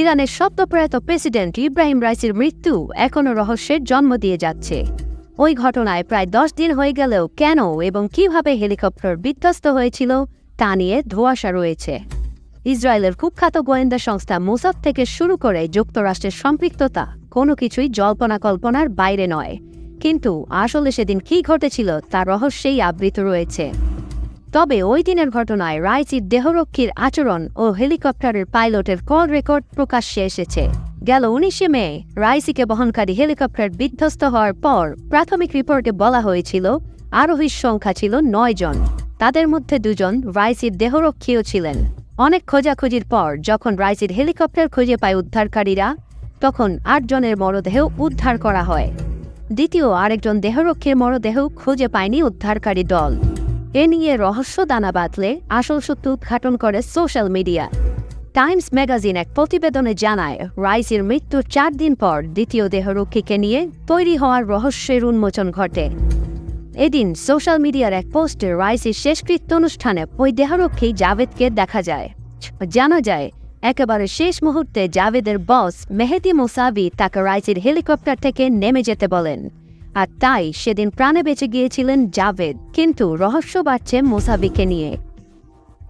ইরানের সদ্যপ্রয়াত প্রেসিডেন্ট ইব্রাহিম রাইসির মৃত্যু এখনও রহস্যের জন্ম দিয়ে যাচ্ছে। ওই ঘটনায় প্রায় 10 দিন হয়ে গেলেও কেন এবং কিভাবে হেলিকপ্টার বিধ্বস্ত হয়েছিল তা নিয়ে ধোঁয়াশা রয়েছে। ইসরায়েলের কুখ্যাত গোয়েন্দা সংস্থা মোসাদ থেকে শুরু করে যুক্তরাষ্ট্রের সম্পৃক্ততা কোনো কিছুই জল্পনা কল্পনার বাইরে নয়, কিন্তু আসলে সেদিন কী ঘটেছিল তা রহস্যেই আবৃত রয়েছে। তবে ওই দিনের ঘটনায় রাইসির দেহরক্ষীর আচরণ ও হেলিকপ্টারের পাইলটের কল রেকর্ড প্রকাশ্যে এসেছে। গেল 19 মে রাইসিকে বহনকারী হেলিকপ্টার বিধ্বস্ত হওয়ার পর প্রাথমিক রিপোর্টে বলা হয়েছিল আরোহীর সংখ্যা ছিল 9 জন। তাদের মধ্যে 2 জন রাইসির দেহরক্ষীও ছিলেন। অনেক খোঁজাখুঁজির পর যখন রাইসির হেলিকপ্টার খুঁজে পায় উদ্ধারকারীরা, তখন 8 জনের মরদেহ উদ্ধার করা হয়। দ্বিতীয় আরেকজন দেহরক্ষীর মরদেহ খুঁজে পায়নি উদ্ধারকারী দল। এ নিয়ে রহস্য দানা বাঁধলে আসল সত্য উদ্ঘাটন করে সোশ্যাল মিডিয়া। টাইমস ম্যাগাজিন এক প্রতিবেদনে জানায়, রাইসির মৃত্যুর 4 দিন পর দ্বিতীয় দেহরক্ষীকে নিয়ে তৈরি হওয়ার রহস্যের উন্মোচন ঘটে। এদিন সোশ্যাল মিডিয়ার এক পোস্টে রাইসির শেষকৃত্য অনুষ্ঠানে ওই দেহরক্ষী জাভেদকে দেখা যায়। জানা যায়, একেবারে শেষ মুহূর্তে জাভেদের বস মেহেদি মোসাভি তাকে রাইসির হেলিকপ্টার থেকে নেমে যেতে বলেন, আর তাই সেদিন প্রাণে বেঁচে গিয়েছিলেন জাভেদ। কিন্তু রহস্য বাড়ছে মোসাভিকে নিয়ে।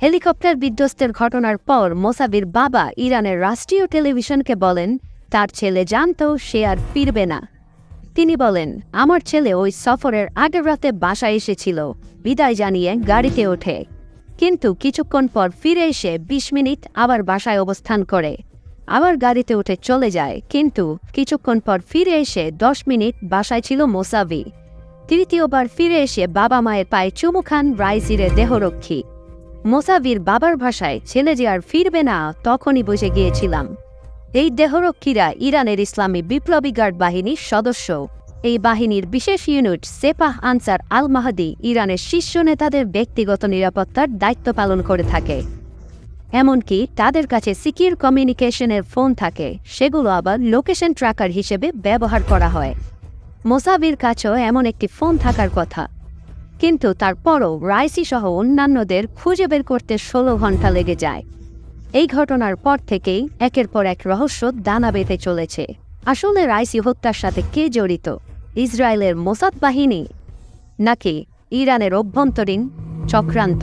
হেলিকপ্টার বিধ্বস্তের ঘটনার পর মোসাভির বাবা ইরানের রাষ্ট্রীয় টেলিভিশনকে বলেন তার ছেলে জানত সে আর ফিরবে না। তিনি বলেন, আমার ছেলে ওই সফরের আগের রাতে বাসায় এসেছিল, বিদায় জানিয়ে গাড়িতে ওঠে, কিন্তু কিছুক্ষণ পর ফিরে এসে 20 মিনিট আবার বাসায় অবস্থান করে, আবার গাড়িতে উঠে চলে যায়, কিন্তু কিছুক্ষণ পর ফিরে এসে 10 মিনিট বাসায় ছিল মোসাভি। তৃতীয়বার ফিরে এসে বাবা মায়ের পায়ে চুমু খান রাইসির দেহরক্ষী। মোসাভির বাবার ভাষায়, ছেলে যে আর ফিরবে না তখনই বুঝে গিয়েছিলাম। এই দেহরক্ষীরা ইরানের ইসলামী বিপ্লবী গার্ড বাহিনীর সদস্য। এই বাহিনীর বিশেষ ইউনিট সেপাহ আনসার আল মাহাদি ইরানের শীর্ষ নেতাদের ব্যক্তিগত নিরাপত্তার দায়িত্ব পালন করে থাকে। এমনকি তাদের কাছে সিকিউর কমিউনিকেশনের ফোন থাকে, সেগুলো আবার লোকেশন ট্র্যাকার হিসেবে ব্যবহার করা হয়। মোসাভির কাছেও এমন একটি ফোন থাকার কথা, কিন্তু তারপরও রাইসি সহ অন্যান্যদের খুঁজে বের করতে 16 ঘন্টা লেগে যায়। এই ঘটনার পর থেকেই একের পর এক রহস্য দানা বেঁধে চলেছে। আসলে রাইসি হত্যার সাথে কে জড়িত? ইসরায়েলের মোসাদ বাহিনী নাকি ইরানের অভ্যন্তরীণ চক্রান্ত?